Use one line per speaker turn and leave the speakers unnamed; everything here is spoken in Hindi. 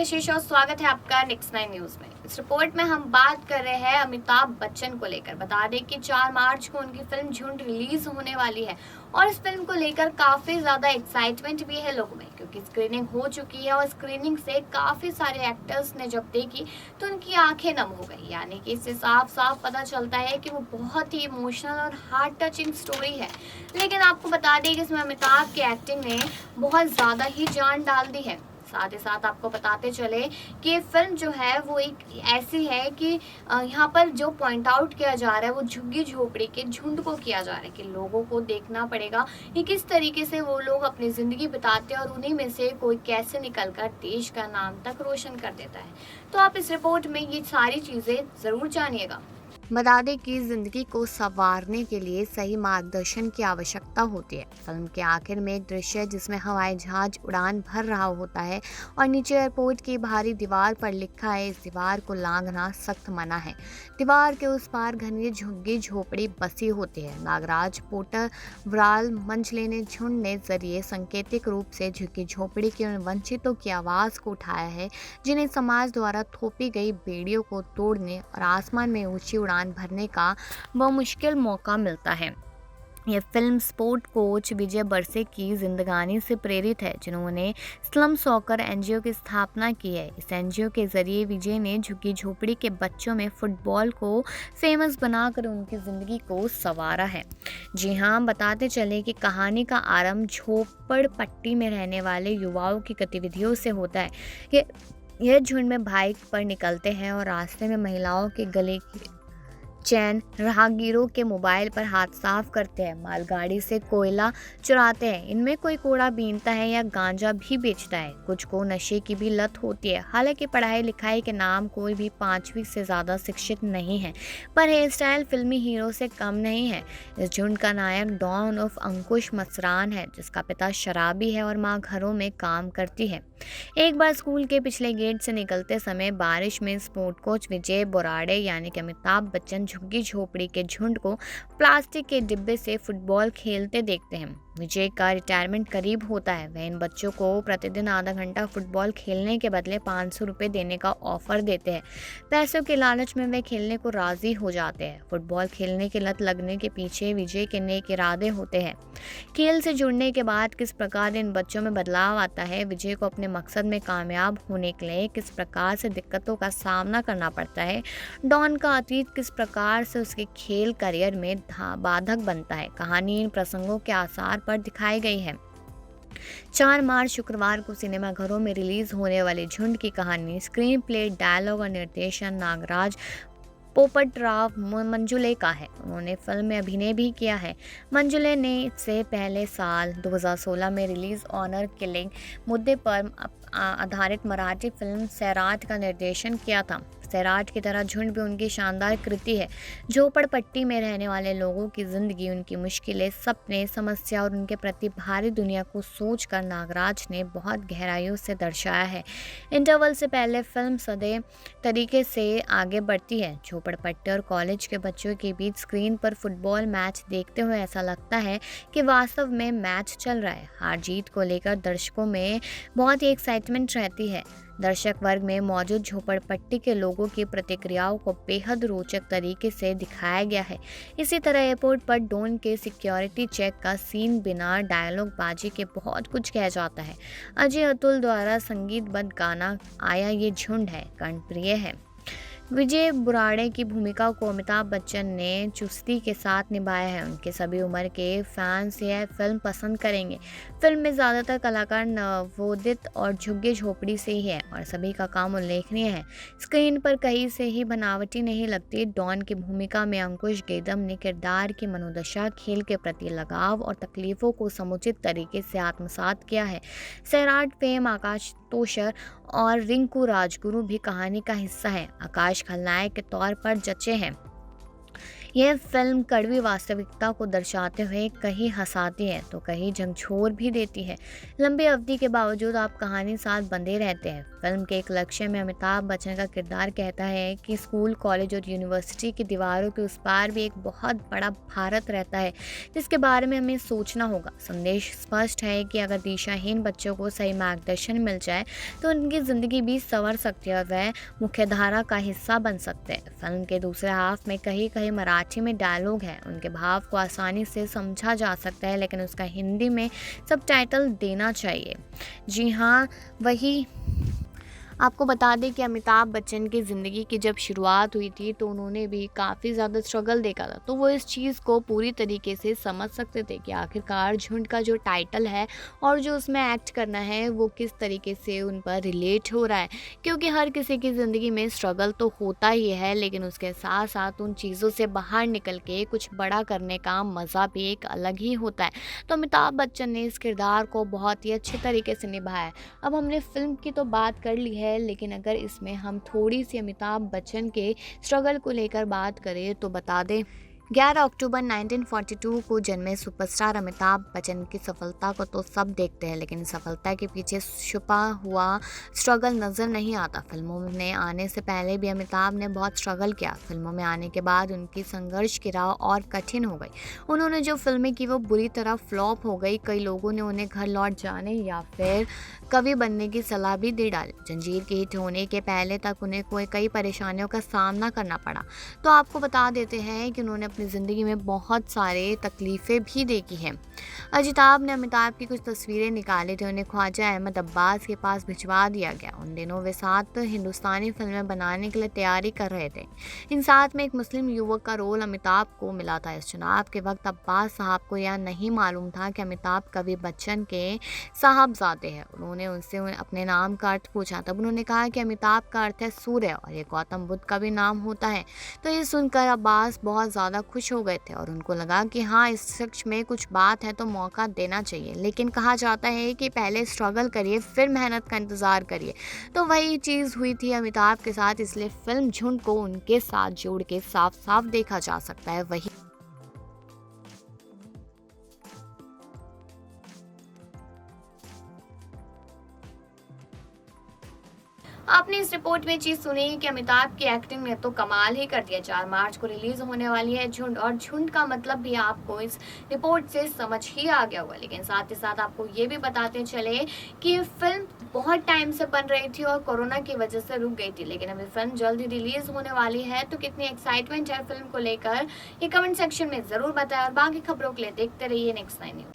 कशिश और स्वागत है आपका नेक्स्ट 9 न्यूज में। इस रिपोर्ट में हम बात कर रहे हैं अमिताभ बच्चन को लेकर। बता दें कि 4 मार्च को उनकी फिल्म झुंड रिलीज होने वाली है और इस फिल्म को लेकर काफी ज्यादा एक्साइटमेंट भी है लोगों में, क्योंकि स्क्रीनिंग हो चुकी है और स्क्रीनिंग से काफी सारे एक्टर्स ने जब देखी तो उनकी आंखें नम हो गई। यानी कि इससे साफ साफ पता चलता है कि वो बहुत ही इमोशनल और हार्ट टचिंग स्टोरी है। लेकिन आपको बता दें कि इसमें अमिताभ की एक्टिंग ने बहुत ज्यादा ही जान डाल दी है। साथ ही साथ आपको बताते चले कि ये फिल्म जो है वो एक ऐसी है कि यहाँ पर जो पॉइंट आउट किया जा रहा है वो झुग्गी झोपड़ी के झुंड को किया जा रहा है कि लोगों को देखना पड़ेगा कि किस तरीके से वो लोग अपनी ज़िंदगी बिताते हैं और उन्हीं में से कोई कैसे निकलकर देश का नाम तक रोशन कर देता है। तो आप इस रिपोर्ट में ये सारी चीज़ें ज़रूर जानिएगा। बता दें कि जिंदगी को संवारने के लिए सही मार्गदर्शन की आवश्यकता होती है। फिल्म के आखिर में एक दृश्य है जिसमें हवाई जहाज उड़ान भर रहा होता है और नीचे एयरपोर्ट की भारी दीवार पर लिखा है, इस दीवार को लांघना सख्त मना है। दीवार के उस पार घनी झुग्गी झोपड़ी बसी होती है। नागराज पोटर व्राल मंच लेने झुंड ने जरिए सांकेतिक रूप से झुग्गी झोपड़ी के उन वंचितों की आवाज़ को उठाया है जिन्हें समाज द्वारा थोपी गई बेड़ियों को तोड़ने और आसमान में ऊंची उड़ान भरने का मुश्किल मौका मिलता है। यह फिल्म स्पोर्ट कोच विजय बरसे की जिंदगानी से प्रेरित है, जिन्होंने स्लम सॉकर एनजीओ की स्थापना की है। इस एनजीओ के जरिए विजय ने झुग्गी झोपड़ी के बच्चों में फुटबॉल को फेमस बनाकर उनकी ज़िंदगी को संवारा है। जी हाँ, बताते चले कि कहानी का आरंभ झोपड़पट्टी में रहने वाले युवाओं की गतिविधियों से होता है कि यह झुंड में बाइक पर निकलते हैं और रास्ते में महिलाओं के गले की चैन, राहगीरों के मोबाइल पर हाथ साफ करते हैं, मालगाड़ी से कोयला चुराते हैं, इनमें कोई कूड़ा बीनता है या गांजा भी बेचता है। कुछ को नशे की भी लत होती है। हालांकि पढ़ाई लिखाई के नाम कोई भी 5वीं से ज़्यादा शिक्षित नहीं है, पर हेयर स्टाइल फिल्मी हीरो से कम नहीं है। इस झुंड का नायक डॉन उर्फ अंकुश मसरान है, जिसका पिता शराबी है और माँ घरों में काम करती है। एक बार स्कूल के पिछले गेट से निकलते समय बारिश में स्पोर्ट कोच विजय बोराड़े यानी कि अमिताभ बच्चन झुग्गी झोपड़ी के झुंड को प्लास्टिक के डिब्बे से फुटबॉल खेलते देखते हैं। विजय का रिटायरमेंट करीब होता है। वह इन बच्चों को प्रतिदिन आधा घंटा फुटबॉल खेलने के बदले 500 रुपये देने का ऑफर देते हैं। पैसों के लालच में वे खेलने को राजी हो जाते हैं। फुटबॉल खेलने की लत लगने के पीछे विजय के नेक इरादे होते हैं। खेल से जुड़ने के बाद किस प्रकार इन बच्चों में बदलाव आता है, विजय को अपने मकसद में कामयाब होने के लिए किस प्रकार से दिक्कतों का सामना करना पड़ता है, डॉन का अतीत किस प्रकार से उसके खेल करियर में बाधक बनता है, कहानी इन प्रसंगों के आसार पर दिखाई गई है। 4 मार्च शुक्रवार को सिनेमाघरों में रिलीज होने वाली झुंड की कहानी, स्क्रीन प्ले, डायलॉग और निर्देशन नागराज पोपटराव मंजुले का है। उन्होंने फिल्म में अभिनय भी किया है। मंजुले ने इससे पहले साल 2016 में रिलीज ऑनर किलिंग मुद्दे पर आधारित मराठी फिल्म सैराट का निर्देशन किया था। सैराट की तरह झुंड भी उनकी शानदार कृति है। झोपड़पट्टी में रहने वाले लोगों की जिंदगी, उनकी मुश्किलें, सपने, समस्या और उनके प्रति भारी दुनिया को सोचकर नागराज ने बहुत गहराइयों से दर्शाया है। इंटरवल से पहले फिल्म सदैव तरीके से आगे बढ़ती है। झोपड़पट्टी और कॉलेज के बच्चों के बीच स्क्रीन पर फुटबॉल मैच देखते हुए ऐसा लगता है कि वास्तव में मैच चल रहा है। हार जीत को लेकर दर्शकों में बहुत ही एक्साइटमेंट रहती है। दर्शक वर्ग में मौजूद झोपड़पट्टी के लोगों की प्रतिक्रियाओं को बेहद रोचक तरीके से दिखाया गया है। इसी तरह एयरपोर्ट पर डॉन के सिक्योरिटी चेक का सीन बिना डायलॉग बाजी के बहुत कुछ कह जाता है। अजय अतुल द्वारा संगीतबद्ध गाना आया ये झुंड है कर्णप्रिय है। विजय बुराड़े की भूमिका को अमिताभ बच्चन ने चुस्ती के साथ निभाया है। उनके सभी उम्र के फैंस यह फिल्म पसंद करेंगे। फिल्म में ज़्यादातर कलाकार नवोदित और झुग्गी झोपड़ी से ही है और सभी का काम उल्लेखनीय है। स्क्रीन पर कहीं से ही बनावटी नहीं लगती। डॉन की भूमिका में अंकुश गेदम ने किरदार की मनोदशा, खेल के प्रति लगाव और तकलीफ़ों को समुचित तरीके से आत्मसात किया है। सैराट फेम आकाश तोषर और रिंकू राजगुरु भी कहानी का हिस्सा है। आकाश खलनायक के तौर पर जचे हैं। यह फिल्म कड़वी वास्तविकता को दर्शाते हुए कहीं हंसाती है तो कहीं झकझोर भी देती है। लंबी अवधि के बावजूद आप कहानी साथ बंधे रहते हैं। फिल्म के एक लक्ष्य में अमिताभ बच्चन का किरदार कहता है कि स्कूल, कॉलेज और यूनिवर्सिटी की दीवारों के उस पार भी एक बहुत बड़ा भारत रहता है जिसके बारे में हमें सोचना होगा। संदेश स्पष्ट है कि अगर दिशाहीन बच्चों को सही मार्गदर्शन मिल जाए तो उनकी ज़िंदगी भी संवर सकती है और वह मुख्यधारा का हिस्सा बन सकते हैं। फिल्म के दूसरे हाफ में कहीं कहीं मराठी में डायलॉग है, उनके भाव को आसानी से समझा जा सकता है, लेकिन उसका हिंदी में सबटाइटल देना चाहिए। जी हाँ, वही आपको बता दें कि अमिताभ बच्चन की ज़िंदगी की जब शुरुआत हुई थी तो उन्होंने भी काफ़ी ज़्यादा स्ट्रगल देखा था, तो वो इस चीज़ को पूरी तरीके से समझ सकते थे कि आखिरकार झुंड का जो टाइटल है और जो उसमें एक्ट करना है वो किस तरीके से उन पर रिलेट हो रहा है। क्योंकि हर किसी की ज़िंदगी में स्ट्रगल तो होता ही है, लेकिन उसके साथ साथ उन चीज़ों से बाहर निकल के कुछ बड़ा करने का मज़ा भी एक अलग ही होता है। तो अमिताभ बच्चन ने इस किरदार को बहुत ही अच्छे तरीके से निभाया है। अब हमने फिल्म की तो बात कर ली है, लेकिन अगर इसमें हम थोड़ी सी अमिताभ बच्चन के स्ट्रगल को लेकर बात करें तो बता दें 11 अक्टूबर 1942 को जन्मे सुपरस्टार अमिताभ बच्चन की सफलता को तो सब देखते हैं, लेकिन सफलता के पीछे छुपा हुआ स्ट्रगल नज़र नहीं आता। फिल्मों में आने से पहले भी अमिताभ ने बहुत स्ट्रगल किया। फिल्मों में आने के बाद उनकी संघर्ष की राह और कठिन हो गई। उन्होंने जो फिल्में की वो बुरी तरह फ्लॉप हो गई। कई लोगों ने उन्हें घर लौट जाने या फिर कवि बनने की सलाह भी दे डाली। जंजीर के हिट होने के पहले तक उन्हें कई परेशानियों का सामना करना पड़ा। तो आपको बता देते हैं कि उन्होंने अपनी ज़िंदगी में बहुत सारे तकलीफ़ें भी देखी हैं। अजिताभ ने अमिताभ की कुछ तस्वीरें निकाली थी, उन्हें ख्वाजा अहमद अब्बास के पास भिजवा दिया गया। उन दिनों वे 7 हिंदुस्तानी फिल्में बनाने के लिए तैयारी कर रहे थे। इन 7 में एक मुस्लिम युवक का रोल अमिताभ को मिला था। इस चुनाव के वक्त अब्बास साहब को यह नहीं मालूम था कि अमिताभ कवि बच्चन के साहबजादे हैं। उन्होंने उनसे अपने नाम का अर्थ पूछा, तब उन्होंने कहा कि अमिताभ का अर्थ है सूर्य और ये गौतम बुद्ध का भी नाम होता है। तो ये सुनकर अब्बास बहुत ज़्यादा खुश हो गए थे और उनको लगा कि हाँ, इस शख्स में कुछ बात है तो मौका देना चाहिए। लेकिन कहा जाता है कि पहले स्ट्रगल करिए फिर मेहनत का इंतज़ार करिए। तो वही चीज़ हुई थी अमिताभ के साथ, इसलिए फिल्म झुंड को उनके साथ जोड़ के साफ साफ देखा जा सकता है। वही आपने इस रिपोर्ट में चीज सुनी कि अमिताभ की एक्टिंग ने तो कमाल ही कर दिया। 4 मार्च को रिलीज होने वाली है झुंड, और झुंड का मतलब भी आपको इस रिपोर्ट से समझ ही आ गया होगा। लेकिन साथ ही साथ आपको ये भी बताते चले कि ये फिल्म बहुत टाइम से बन रही थी और कोरोना की वजह से रुक गई थी, लेकिन अभी फिल्म जल्द ही रिलीज होने वाली है। तो कितनी एक्साइटमेंट है फिल्म को लेकर, ये कमेंट सेक्शन में जरूर बताएं और बाकी खबरों के लिए देखते रहिए नेक्स्ट 9 न्यूज।